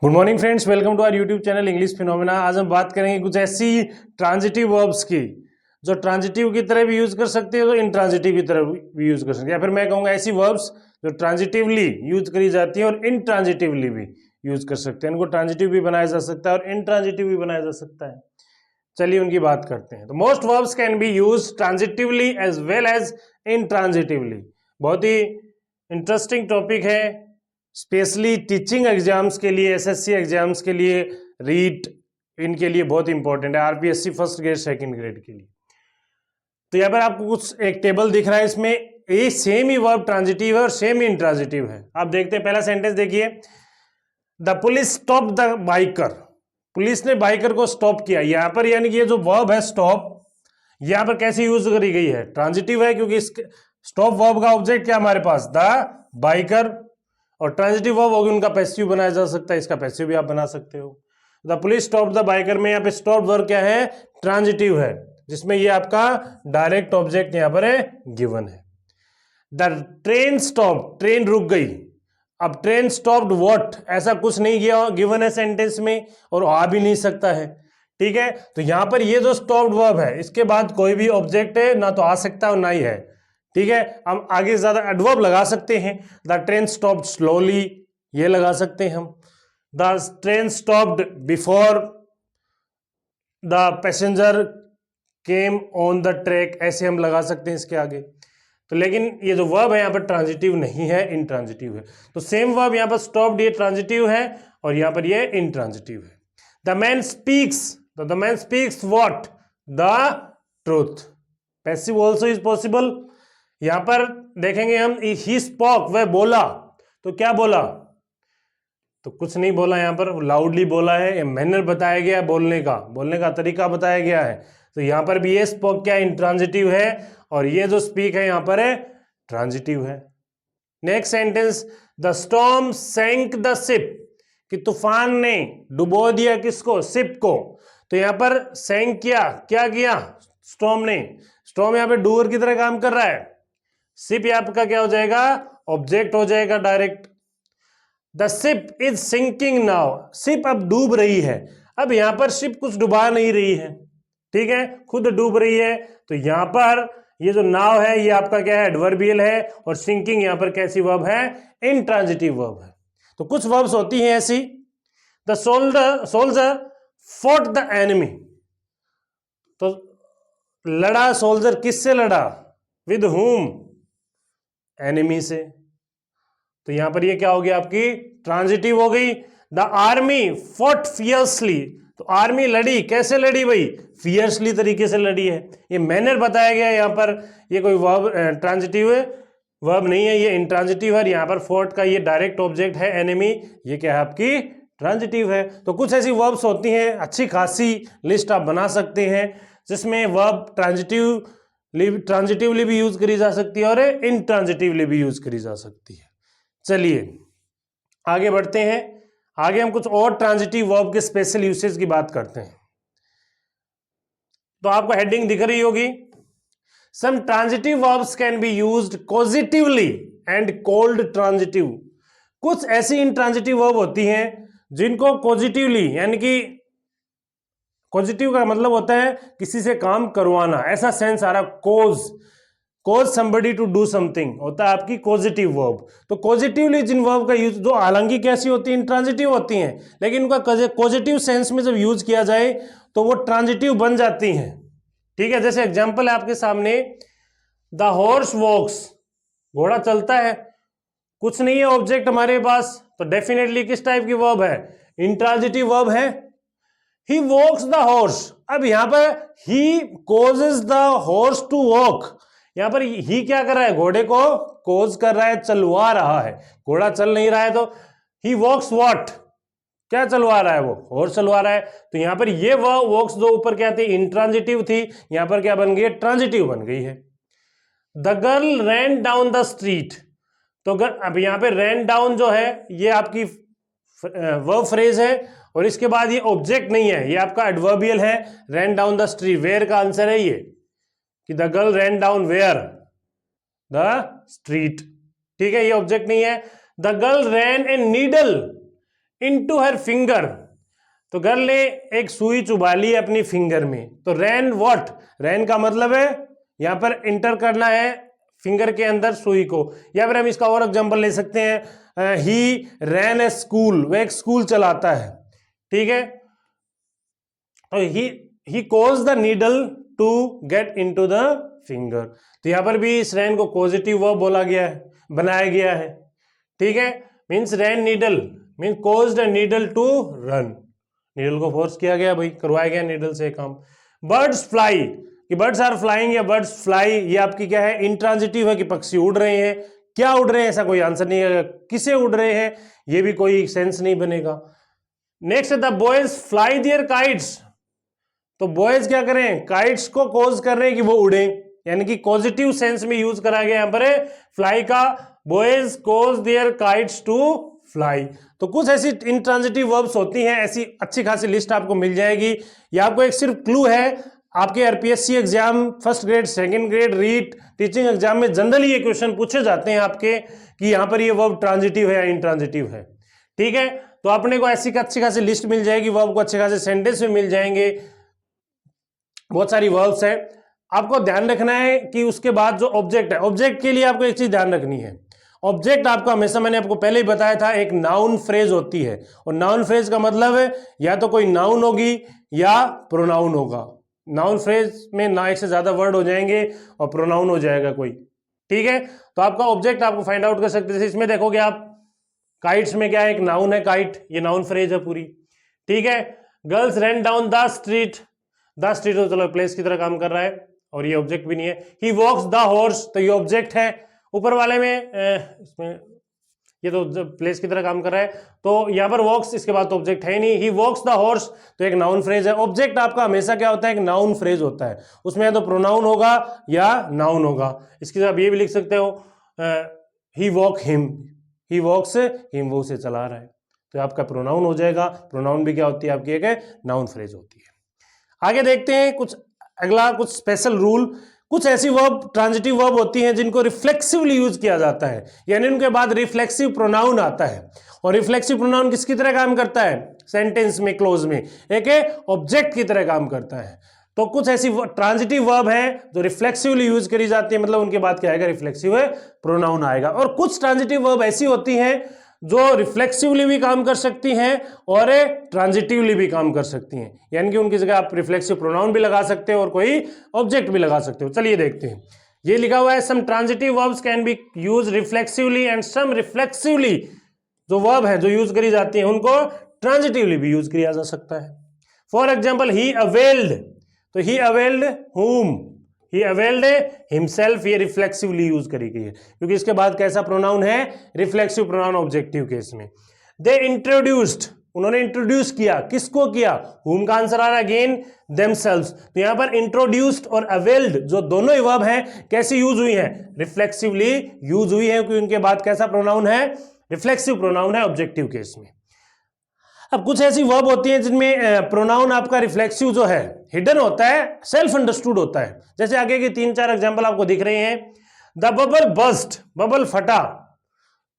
Good morning friends, welcome to our YouTube channel English phenomena. आज हम बात करेंगे कुछ ऐसी ट्रांजिटिव वर्ब्स की जो ट्रांजिटिव की तरह भी यूज कर सकते हैं तो इंट्रांजिटिव की तरह भी यूज कर सकते हैं, या फिर मैं कहूँगा ऐसी वर्ब्स जो ट्रांजिटिवली यूज करी जाती हैं और इंट्रांजिटिवली भी यूज कर सकते हैं। इनको ट्रांजिटिव भी बनाया जा सकता है और इंट्रांजिटिव भी बनाया जा सकता है। चलिए उनकी बात करते हैं। तो most verbs can be use transitively as well as intransitively. बहुत ही इंटरेस्टिंग टॉपिक है, स्पेशली टीचिंग एग्जाम्स के लिए, एसएससी एग्जाम्स के लिए, रीट इनके लिए बहुत इंपॉर्टेंट है, RPSC first grade second grade के लिए। तो यहाँ पर आपको कुछ एक टेबल दिख रहा है, इसमें ये सेम ही वर्ब ट्रांजिटिव है और सेम ही इंट्रांजिटिव है। आप देखते हैं पहला सेंटेंस देखिए, the police stop the biker. Police ने बाइकर को स्टॉप किया। यहाँ पर यानी कि ये जो वर्ब है स्टॉप, यहाँ पर कैसे यूज करी गई है, ट्रांजिटिव है, क्योंकि स्टॉप वर्ब का ऑब्जेक्ट क्या हमारे पास, द बाइकर, और ट्रांजिटिव वर्ब होगी उनका पैसिव बनाया जा सकता है, इसका पैसिव भी आप बना सकते हो। The police stop the biker में यहाँ पे स्टॉप वर्ब क्या है, ट्रांजिटिव है, जिसमें ये आपका डायरेक्ट ऑब्जेक्ट यहाँ पर है गिवन है। द ट्रेन स्टॉप, ट्रेन रुक गई। अब ट्रेन स्टॉप्ड व्हाट, ऐसा कुछ नहीं किया गिवन है सेंटेंस में और आ भी नहीं सकता है, ठीक है। तो यहां पर ये जो स्टॉप्ड वर्ब है इसके बाद कोई भी ऑब्जेक्ट है ना तो आ सकता और ना ही है, ठीक है। हम आगे ज्यादा एडवर्ब लगा सकते हैं, द ट्रेन स्टॉप्ड स्लोली, ये लगा सकते हैं हम। The train stopped before the passenger came on the track, ऐसे हम लगा सकते हैं इसके आगे। तो लेकिन ये जो वर्ब है यहाँ पर ट्रांजिटिव नहीं है, इंट्रांजिटिव है। तो सेम वर्ब यहाँ पर स्टॉप्ड, ये ट्रांजिटिव है और यहाँ पर ये इंट्रांजिटिव है। द मैन स्पीक्स, तो the man speaks what, the truth. Passive also is possible. यहां पर देखेंगे हम, ही स्पोक, वह बोला, तो क्या बोला, तो कुछ नहीं बोला, यहां पर लाउडली बोला है, मैनर बताया गया बोलने का तरीका बताया गया है। तो यहां पर भी ये स्पोक क्या इंट्रांजिटिव है और ये जो स्पीक है यहां पर है ट्रांजिटिव है। Next sentence, the storm sank the ship, कि तूफान ने डुबो दिया किसको, शिप को। तो यहां पर सैंक किया, क्या किया स्टॉर्म ने, स्टॉर्म यहां पर डूअर की तरह काम कर रहा है। शिप आपका क्या हो जाएगा, ऑब्जेक्ट हो जाएगा direct. The ship is sinking now, ship अब डूब रही है। अब यहां पर शिप कुछ डुबा नहीं रही है, ठीक है, खुद डूब रही है। तो यहां पर ये जो नाव है ये आपका क्या है, एडवर्बियल है, और सिंकिंग यहां पर कैसी वर्ब है, इंट्रांजिटिव वर्ब है। तो कुछ वर्ब्स होती हैं ऐसी, the soldier fought the enemy, तो लड़ा सोल्जर, किससे लड़ा, विद हुम, एनिमी से। तो यहां पर ये क्या हो गया, आपकी ट्रांजिटिव हो गई। द आर्मी फॉट फियर्सली, तो आर्मी लड़ी, कैसे लड़ी भाई, फियर्सली तरीके से लड़ी है। ये मैनर बताया गया यहां पर, ये कोई वर्ब ट्रांजिटिव है वर्ब नहीं है, ये इंट्रांजिटिव है। यहां पर फॉट का ये डायरेक्ट ऑब्जेक्ट है एनिमी, ये क्या है आपकी ट्रांजिटिव है। तो कुछ ऐसी वर्ब्स होती हैं, अच्छी खासी लिस्ट आप बना सकते हैं जिसमें वर्ब ट्रांजिटिवली भी यूज करी जा सकती है और इंट्रांजिटिवली भी यूज करी जा सकती है। चलिए आगे बढ़ते हैं, आगे हम कुछ और ट्रांजिटिव वर्ब के स्पेशल यूसेज की बात करते हैं। तो आपको हेडिंग दिख रही होगी, some transitive verbs can be used positively and called transitive. कुछ ऐसी इंट्रांजिटिव वर्ब होती हैं जिनको पॉजिटिवली, यानी कि पॉजिटिव का मतलब होता है किसी से काम करवाना, ऐसा सेंस आ रहा, cause somebody to do something होता है आपकी पॉजिटिव वर्ब। तो पॉजिटिवली जिन वर्ब का यूज, जो हालांकि कैसी होती है, इंट्रांजिटिव होती हैं, लेकिन उनका पॉजिटिव सेंस में जब यूज किया जाए तो वो ट्रांजिटिव बन जाती हैं, ठीक है। जैसे एग्जांपल है आपके सामने, द हॉर्स वॉक्स, घोड़ा चलता है, कुछ नहीं है ऑब्जेक्ट हमारे पास, तो डेफिनेटली किस टाइप की वर्ब है, इंट्रांजिटिव वर्ब है। ही वॉक्स द हॉर्स, अब यहां पर he causes the horse to walk, यहां पर ही क्या कर रहा है, घोड़े को कोज कर रहा है, चलवा रहा है। घोड़ा चल नहीं रहा है तो ही वॉक्स व्हाट, क्या चलवा रहा है, वो हॉर्स चलवा रहा है। तो यहां पर ये वॉक्स जो ऊपर क्या थी, इंट्रांजिटिव थी, यहां पर क्या बन गई है, ट्रांजिटिव बन गई है। The girl ran down the street, तो अब यहां पे रैन डाउन जो है ये आपकी वर्ब फ्रेज है और इसके बाद ये ऑब्जेक्ट नहीं है, ये आपका एडवर्बियल है। Ran down the street, where का आंसर है ये, कि the girl ran down where, the street, ठीक है, ये ऑब्जेक्ट नहीं है। The girl ran a needle into her finger, तो गर्ल ने एक सुई चुभा ली अपनी फिंगर में। तो रैन व्हाट, रैन का मतलब है यहां पर इंटर करना है फिंगर के अंदर सुई को। या फिर हम इसका और एग्जांपल ले सकते हैं, ही रैन ए स्कूल, वह एक स्कूल चलाता है, ठीक है। तो he cause the needle to get into the finger, तो यहां पर भी इस रैन को पॉजिटिव वर्ब बोला गया है, बनाया गया है, ठीक है। Means ran needle means caused a needle to run, needle को फोर्स किया गया भाई, करवाया गया नीडल से काम। बर्ड्स फ्लाई, कि बर्ड्स आर फ्लाइंग या बर्ड्स फ्लाई, ये आपकी क्या है, इंट्रांजिटिव है कि पक्षी उड़ रहे हैं। क्या उड़ रहे हैं ऐसा कोई आंसर नहीं है, किसे उड़ रहे हैं ये भी कोई सेंस नहीं बनेगा। Next, the boys fly their kites, तो बॉयज क्या करें, काइट्स को कॉज कर रहे हैं कि वो उड़े, यानी कि पॉजिटिव सेंस में यूज करा गया यहां पर फ्लाई का, boys cause their kites to fly. तो कुछ ऐसी इंट्रांजिटिव वर्ब्स होती हैं, ऐसी अच्छी खासी लिस्ट आपको मिल जाएगी। ये आपको एक सिर्फ क्लू है, आपके RPSC exam first grade second grade REET teaching exam में जनरली ये क्वेश्चन पूछे जाते हैं आपके कि यहां पर ये वर्ब ट्रांजिटिव है या इंट्रांजिटिव है, ठीक है। तो अपने को ऐसी अच्छी खासी लिस्ट मिल जाएगी, वर्ब को अच्छे खासे सेंटेंस में मिल जाएंगे, बहुत सारी वर्ब्स है। आपको ध्यान रखना है कि उसके बाद जो ऑब्जेक्ट है, ऑब्जेक्ट के लिए आपको एक चीज ध्यान रखनी है, ऑब्जेक्ट आपका हमेशा, मैंने आपको पहले ही बताया था, एक नाउन फ्रेज होती है, और नाउन फ्रेज का मतलब है या तो कोई नाउन होगी या प्रोनाउन होगा। नाउन फ्रेज में ना एक से ज्यादा वर्ड हो जाएंगे और प्रोनाउन हो जाएगा कोई, ठीक है। तो आपका ऑब्जेक्ट आपको फाइंड आउट कर सकते हैं, जैसे इसमें देखोगे आप, काइट्स में क्या है, एक नाउन है काइट, ये नाउन फ्रेज है पूरी, ठीक है। Girls run down the street, the street तो चलो प्लेस की तरह काम कर रहा है और ये ऑब्जेक्ट भी नहीं है। ही वॉक्स द हॉर्स, तो ये ऑब्जेक्ट है। ऊपर वाले में इसमें ये तो प्लेस की तरह काम कर रहा है, तो यहाँ पर वॉक्स, इसके बाद तो ऑब्जेक्ट है ही नहीं। ही वॉक्स द हॉर्स, तो एक नाउन फ्रेज है। ऑब्जेक्ट आपका हमेशा क्या होता है, एक नाउन फ्रेज होता है, उसमें या तो प्रोनाउन होगा या नाउन होगा। इसके साथ ये भी लिख सकते हो, ही वॉक हिम, ही वॉक्स हिम, वो उसे चला रहा है, तो आपका प्रोनाउन हो जाएगा। प्रोनाउन भी क्या होती है आपकी, एक नाउन फ्रेज होती है। आगे देखते हैं कुछ अगला, कुछ स्पेशल रूल। कुछ ऐसी वर्ब, ट्रांजिटिव वर्ब होती हैं जिनको रिफ्लेक्सिवली यूज किया जाता है, यानी उनके बाद रिफ्लेक्सिव प्रोनाउन आता है। और रिफ्लेक्सिव प्रोनाउन किसकी तरह काम करता है, सेंटेंस में, क्लोज में एक ऑब्जेक्ट की तरह काम करता है। तो कुछ ऐसी ट्रांजिटिव वर्ब है जो रिफ्लेक्सिवली यूज करी जाती है, मतलब उनके बाद क्या आएगा, रिफ्लेक्सिव प्रोनाउन आएगा। और कुछ ट्रांजिटिव वर्ब ऐसी होती हैं जो रिफ्लेक्सिवली भी काम कर सकती हैं और ट्रांजिटिवली भी काम कर सकती हैं, यानी कि उनकी जगह आप रिफ्लेक्सिव प्रोनाउन भी लगा सकते हो और कोई ऑब्जेक्ट भी लगा सकते हो। चलिए देखते हैं, ये लिखा हुआ है, some transitive verbs can be use reflexively and some reflexively, जो वर्ब है जो यूज करी जाती है उनको ट्रांजिटिवली भी यूज किया जा सकता है। फॉर एग्जाम्पल, ही अवेल्ड, तो ही अवेल्ड हुम, ही अवेल्ड हिमसेल्फ, ये रिफ्लेक्सिवली यूज करी गई है क्योंकि इसके बाद कैसा प्रोनाउन है, रिफ्लेक्सिव प्रोनाउन ऑब्जेक्टिव केस में। दे इंट्रोड्यूस्ड, उन्होंने इंट्रोड्यूस किया, किसको किया, हुम का आंसर आ रहा है अगेन देमसेल्व्स। तो यहां पर इंट्रोड्यूस्ड और अवेल्ड जो दोनों ही वर्ब हैं कैसे यूज हुई हैं, रिफ्लेक्सिवली यूज हुई है, क्योंकि उनके बाद कैसा प्रोनाउन है, रिफ्लेक्सिव प्रोनाउन है ऑब्जेक्टिव केस में। अब कुछ ऐसी वर्ब होती हैं जिनमें प्रोनाउन आपका रिफ्लेक्सिव जो है हिडन होता है, सेल्फ अंडरस्टूड होता है। जैसे आगे की 3-4 एग्जांपल आपको दिख रहे हैं। द बबल बस्ट, बबल फटा,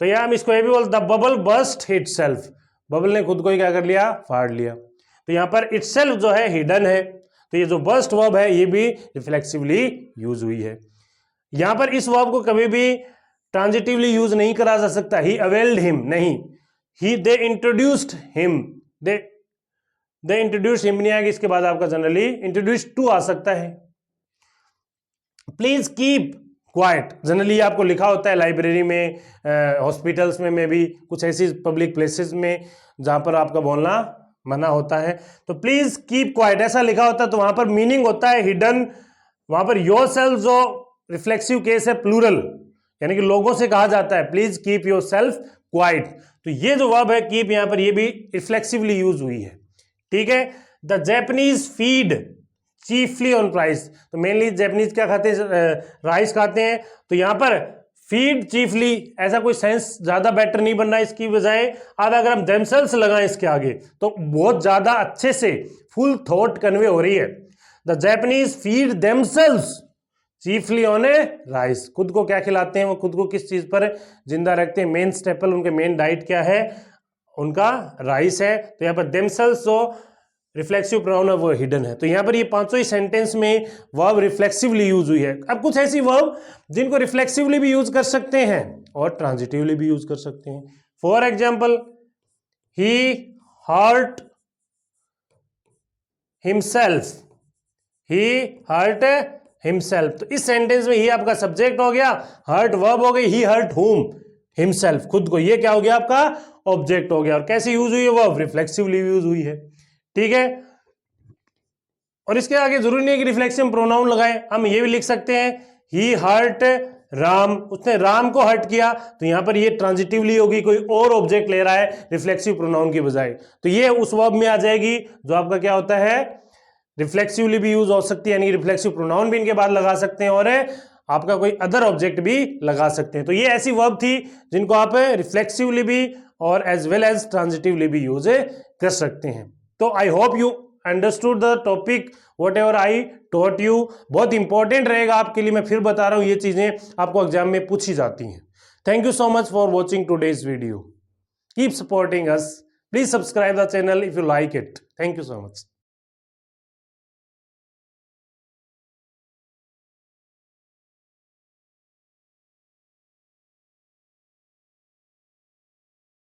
तो यहां हम इसको ये भी बोलते, the bubble burst itself, bubble ने खुद को ही क्या कर लिया, फाड़ लिया। तो यहां पर इटसेल्फ जो है हिडन है, तो ये जो बस्ट वर्ब है ये भी रिफ्लेक्सिवली यूज हुई है। यहां पर इस वर्ब को कभी भी ट्रांजिटिवली यूज नहीं करा जा सकता, ही अवेल्ड हिम नहीं, they introduced him, they introduced him नहीं आएगा, इसके बाद आपका जनरली introduced to आ सकता है। प्लीज कीप क्वाइट, जनरली आपको लिखा होता है लाइब्रेरी में, हॉस्पिटल्स में भी, कुछ ऐसी पब्लिक प्लेसेस में जहां पर आपका बोलना मना होता है, तो प्लीज कीप क्वाइट ऐसा लिखा होता है, तो वहां पर मीनिंग होता है हिडन। वहां पर योरसेल्फ जो रिफ्लेक्सिव केस है प्लूरल, यानी कि लोगों से कहा जाता है प्लीज कीप योरसेल्फ क्वाइट, तो ये जो वर्ब है कीप यहां पर ये भी रिफ्लेक्सिवली यूज हुई है, ठीक है। The Japanese feed chiefly on rice, तो मेनली जैपनीज क्या खाते हैं, राइस खाते हैं, तो यहां पर फीड चीफली ऐसा कोई सेंस ज्यादा बेटर नहीं बन रहा है, इसकी बजाय अब अगर हम देमसेल्व्स लगाएं इसके आगे तो बहुत ज्यादा अच्छे से फुल थॉट कन्वे हो रही है। The Japanese feed themselves chiefly on A rice, खुद को क्या खिलाते हैं, वो खुद को किस चीज पर जिंदा रखते हैं, मेन स्टेपल उनके मेन डाइट क्या है, उनका राइस है, तो यहाँ पर देमसेल्व्स जो रिफ्लेक्सिव प्रोनाउन है वो हिडन है। तो यहाँ पर ये पांचों ही सेंटेंस में वर्ब रिफ्लेक्सिवली यूज हुई है। अब कुछ ऐसी वर्ब जिनको रिफ्लेक्सिवली भी यूज कर सकते हैं और ट्रांजिटिवली भी यूज कर सकते हैं। For example, he hurt himself, he hurt himself. तो इस सेंटेंस में ही आपका सब्जेक्ट हो गया, हर्ट वर्ब हो गई, ही हर्ट हुम, हिमसेल्फ खुद को, ये क्या हो गया आपका ऑब्जेक्ट हो गया। और कैसे यूज हुई है वर्ब? रिफ्लेक्सिवली यूज हुई है, ठीक है। और इसके आगे जरूरी नहीं है कि रिफ्लेक्सिव प्रोनाउन लगाएं, हम ये भी लिख सकते हैं ही हर्ट राम, उसने राम को हर्ट किया, तो यहां पर ये ट्रांजिटिवली होगी, कोई और ऑब्जेक्ट ले रहा है रिफ्लेक्सिव प्रोनाउन की बजाय, तो ये उस वर्ब में आ जाएगी जो आपका क्या होता है रिफ्लेक्सिवली भी यूज हो सकती है, यानी रिफ्लेक्सिव प्रोनाउन भी इनके बाद लगा सकते हैं और आपका कोई अदर ऑब्जेक्ट भी लगा सकते हैं। तो ये ऐसी वर्ब थी जिनको आप रिफ्लेक्सिवली भी और एज वेल एज ट्रांजिटिवली भी यूज कर सकते हैं। तो I hope you understood the topic what ever I taught you. बहुत इंपॉर्टेंट रहेगा आपके लिए, मैं फिर बता रहा हूं, ये चीजें आपको एग्जाम में पूछी जाती हैं। Thank you so much for watching today's video. Keep supporting us, please subscribe the channel if you like it. Thank you so much.